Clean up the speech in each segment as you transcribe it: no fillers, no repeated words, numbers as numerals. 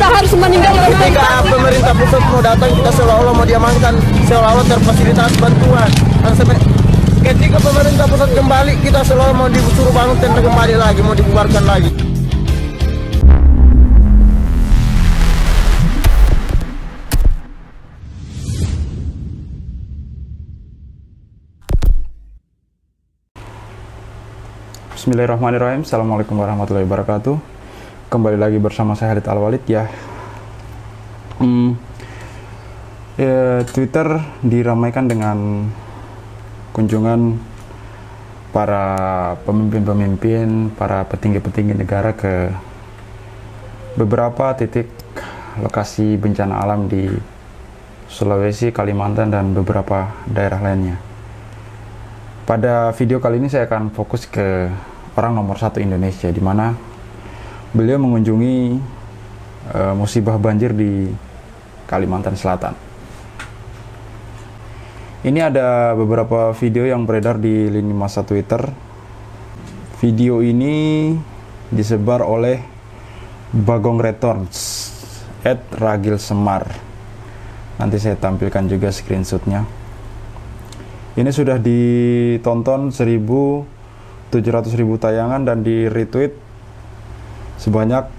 kita harus meninggalkan. Ketika pemerintah pusat mau datang, kita seolah-olah mau diamankan, seolah-olah terfasilitas bantuan. Dan ketika pemerintah pusat kembali, kita seolah mau disuruh bangun tenda kembali lagi, mau dibubarkan lagi. Bismillahirrahmanirrahim. Assalamualaikum warahmatullahi wabarakatuh. Kembali lagi bersama saya Khalid Al-Walid ya. Twitter diramaikan dengan kunjungan para pemimpin-pemimpin, para petinggi-petinggi negara ke beberapa titik lokasi bencana alam di Sulawesi, Kalimantan, dan beberapa daerah lainnya. Pada video kali ini saya akan fokus ke orang nomor satu Indonesia, di mana beliau mengunjungi musibah banjir di Kalimantan Selatan. Ini ada beberapa video yang beredar di lini masa Twitter. Video ini disebar oleh Bagong Returns @ragilsemar. Nanti saya tampilkan juga screenshotnya. Ini sudah ditonton 700.000 tayangan dan di retweet sebanyak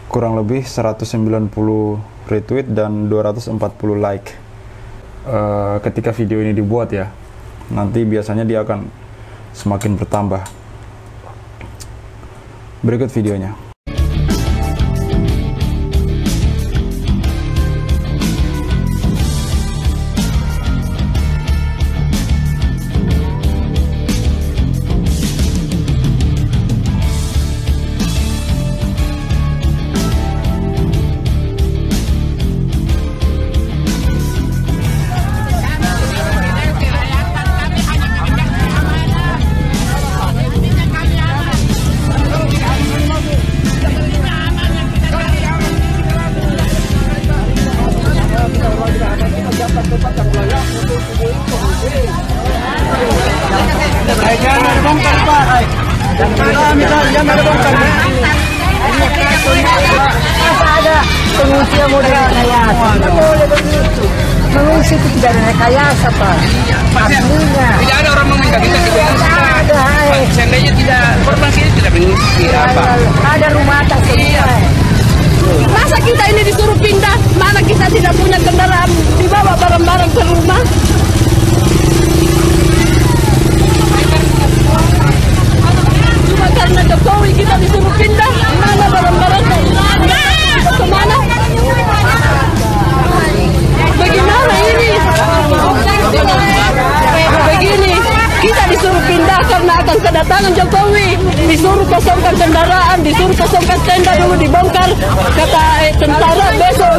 kurang lebih 190 retweet dan 240 like. Ketika video ini dibuat ya, nanti biasanya dia akan semakin bertambah. Berikut videonya. Ada pengungsi yang mau direkayasa, tidak boleh begitu. Pengungsi itu tidak direkayasa, Pak. Aslinya. Tidak ada orang meminta kita di pengungsi. Ada. Seandainya tidak korban sini tidak pengungsi apa? Ada rumah atas semua. Masa kita ini disuruh pindah? Mana kita tidak punya kendaraan, dibawa barang-barang ke rumah? Cuma karena Jokowi kita disuruh pindah. Mana barang-barang kemana? Bagaimana ini? Begini, kita disuruh pindah karena akan kedatangan Jokowi. Disuruh kosongkan kendaraan, disuruh kosongkan tenda dulu dibongkar. Kata tentara besok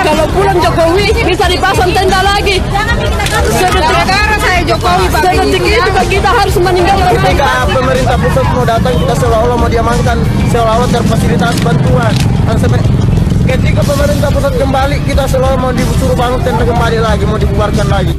kalau pulang Jokowi bisa dipasang tenda lagi. Sedetik itu kita harus meninggalkan. Ketika pemerintah pusat mau datang, kita seolah-olah mau diamankan, seolah-olah terfasilitas bantuan. Dan ketika pemerintah pusat kembali, kita seolah mau disuruh bangun tenda kembali lagi, mau dibubarkan lagi.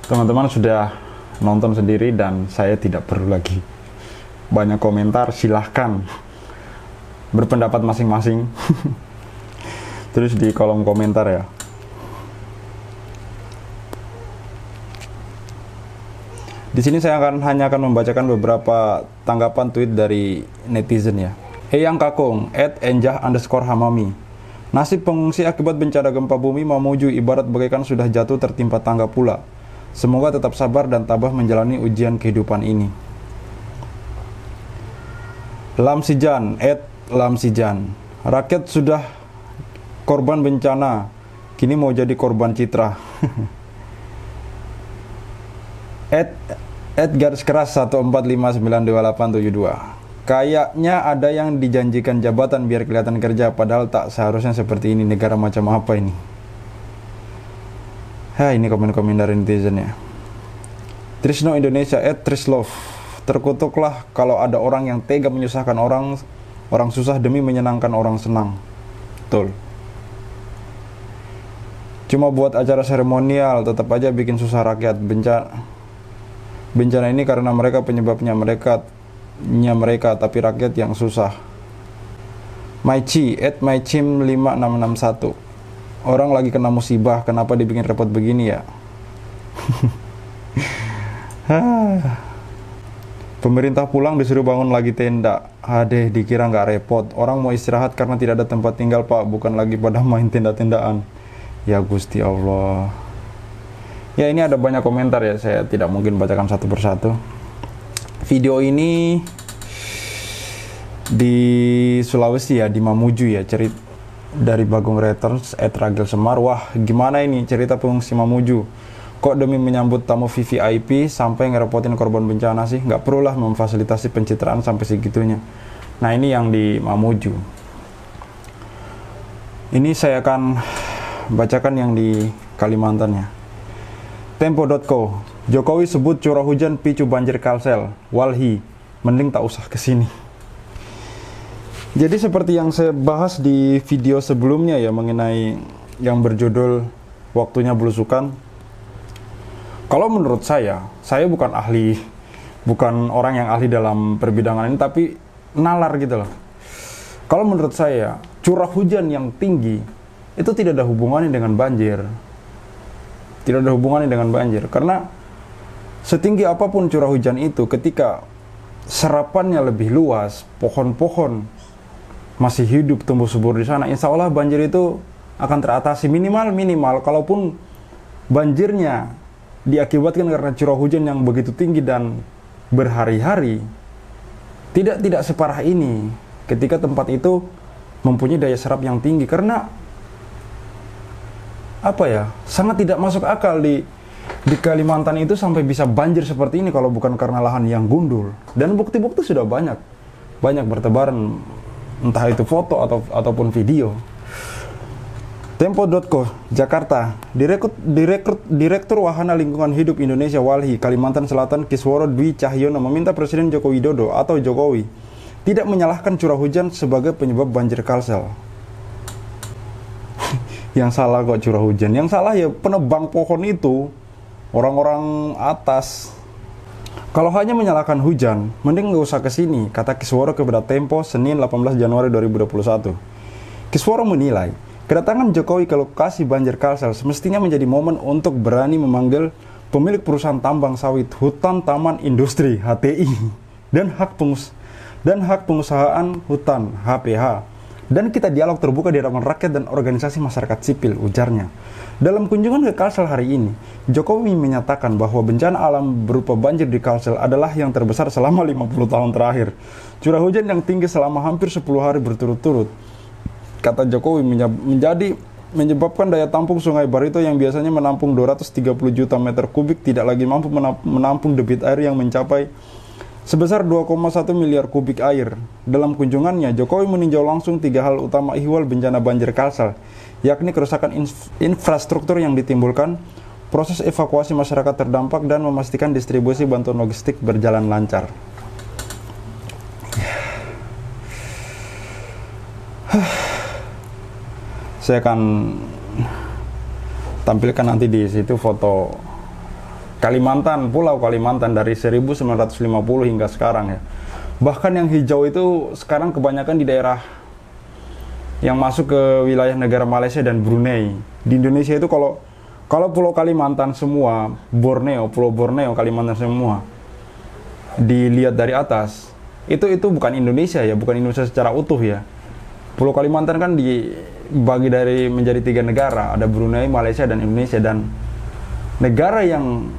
Teman-teman sudah nonton sendiri dan saya tidak perlu lagi banyak komentar. Silahkan berpendapat masing-masing. Terus di kolom komentar ya. Di sini saya hanya akan membacakan beberapa tanggapan tweet dari netizen ya. Eyang Kakung @enjah_hamami. Nasib pengungsi akibat bencana gempa bumi Mamuju ibarat bagaikan sudah jatuh tertimpa tangga pula. Semoga tetap sabar dan tabah menjalani ujian kehidupan ini. Lamsijan @lamsijan. Rakyat sudah korban bencana, kini mau jadi korban citra. @garis keras 1459282. Kayaknya ada yang dijanjikan jabatan biar kelihatan kerja, padahal tak seharusnya seperti ini. Negara macam apa ini? Ini komen-komen dari netizen ya. Trisno Indonesia @trislove. Terkutuklah kalau ada orang yang tega menyusahkan orang susah demi menyenangkan orang senang. Betul. Cuma buat acara seremonial, tetap aja bikin susah rakyat. Bencana ini karena mereka penyebabnya mereka, tapi rakyat yang susah. Maichi @mychim5661. Orang lagi kena musibah, kenapa dibikin repot begini ya? Pemerintah pulang disuruh bangun lagi tenda. Dikira nggak repot. Orang mau istirahat karena tidak ada tempat tinggal, Pak. Bukan lagi pada main tenda-tendaan. Ya Gusti Allah. Ya, ini ada banyak komentar ya. Saya tidak mungkin bacakan satu persatu. Video ini di Sulawesi ya, di Mamuju ya. Cerita dari Bagong Reuters @Ragil Semar. Wah, gimana ini cerita pengungsi Mamuju? Kok demi menyambut tamu VVIP sampai ngerepotin korban bencana sih? Nggak perlulah memfasilitasi pencitraan sampai segitunya. Nah, ini yang di Mamuju. Ini saya akan bacakan yang di Kalimantan ya. Tempo.co. Jokowi sebut curah hujan picu banjir Kalsel. Walhi, mending tak usah kesini. Jadi seperti yang saya bahas di video sebelumnya ya, mengenai yang berjudul Waktunya Belusukan. Kalau menurut saya bukan ahli, bukan orang yang ahli dalam perbidangan ini, tapi nalar gitu loh. Kalau menurut saya, curah hujan yang tinggi itu tidak ada hubungannya dengan banjir. Tidak ada hubungannya dengan banjir. Karena setinggi apapun curah hujan itu, ketika serapannya lebih luas, pohon-pohon masih hidup tumbuh subur di sana, insya Allah banjir itu akan teratasi minimal. Kalaupun banjirnya diakibatkan karena curah hujan yang begitu tinggi dan berhari-hari, tidak separah ini ketika tempat itu mempunyai daya serap yang tinggi. Karena sangat tidak masuk akal di Kalimantan itu sampai bisa banjir seperti ini kalau bukan karena lahan yang gundul. Dan bukti-bukti sudah banyak bertebaran, entah itu foto ataupun video. Tempo.co, Jakarta. Direktur Wahana Lingkungan Hidup Indonesia Walhi, Kalimantan Selatan, Kisworo Dwi Cahyono meminta Presiden Joko Widodo atau Jokowi tidak menyalahkan curah hujan sebagai penyebab banjir Kalsel. Yang salah kok curah hujan, yang salah ya penebang pohon itu, orang-orang atas. Kalau hanya menyalahkan hujan, mending nggak usah kesini, kata Kisworo kepada Tempo Senin 18 Januari 2021. Kisworo menilai, kedatangan Jokowi ke lokasi banjir Kalsel semestinya menjadi momen untuk berani memanggil pemilik perusahaan tambang sawit Hutan Taman Industri HTI dan hak pengusahaan hutan HPH. Dan kita dialog terbuka di hadapan rakyat dan organisasi masyarakat sipil, ujarnya. Dalam kunjungan ke Kalsel hari ini, Jokowi menyatakan bahwa bencana alam berupa banjir di Kalsel adalah yang terbesar selama 50 tahun terakhir. Curah hujan yang tinggi selama hampir 10 hari berturut-turut, kata Jokowi, menyebabkan daya tampung Sungai Barito yang biasanya menampung 230 juta meter kubik tidak lagi mampu menampung debit air yang mencapai sebesar 2,1 miliar kubik air. Dalam kunjungannya, Jokowi meninjau langsung 3 hal utama ihwal bencana banjir Kalsel, yakni kerusakan infrastruktur yang ditimbulkan, proses evakuasi masyarakat terdampak, dan memastikan distribusi bantuan logistik berjalan lancar. Saya akan tampilkan nanti di situ foto Kalimantan, Pulau Kalimantan dari 1950 hingga sekarang ya. Bahkan yang hijau itu sekarang kebanyakan di daerah yang masuk ke wilayah negara Malaysia dan Brunei. Di Indonesia itu kalau Pulau Kalimantan semua, Pulau Borneo, Kalimantan semua dilihat dari atas, itu bukan Indonesia ya, bukan Indonesia secara utuh ya. Pulau Kalimantan kan dibagi menjadi 3 negara, ada Brunei, Malaysia, dan Indonesia. Dan negara yang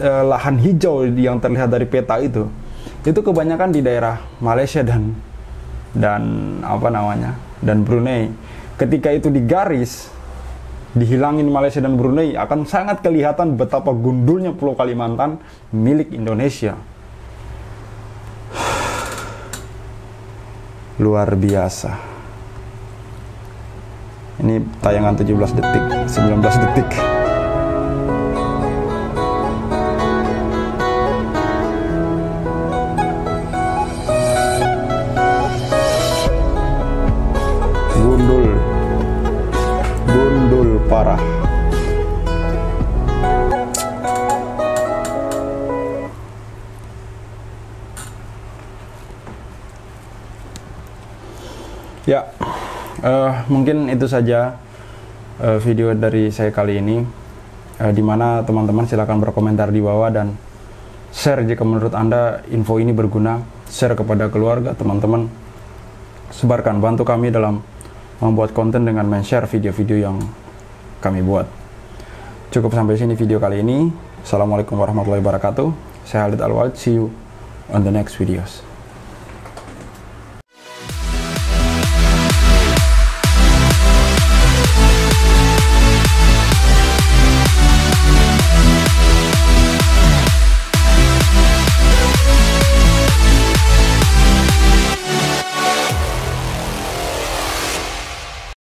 lahan hijau yang terlihat dari peta itu kebanyakan di daerah Malaysia dan Brunei. Ketika itu digaris, dihilangin Malaysia dan Brunei, akan sangat kelihatan betapa gundulnya Pulau Kalimantan milik Indonesia. luar biasa. Ini tayangan 17 detik, 19 detik. Gundul parah. Ya, mungkin itu saja video dari saya kali ini. Dimana teman-teman silakan berkomentar di bawah dan share jika menurut Anda info ini berguna. Share kepada keluarga, teman-teman. Sebarkan, bantu kami dalam membuat konten dengan men-share video-video yang kami buat. Cukup sampai sini video kali ini. Assalamualaikum warahmatullahi wabarakatuh. Saya Khalid Al-Walid. See you on the next videos.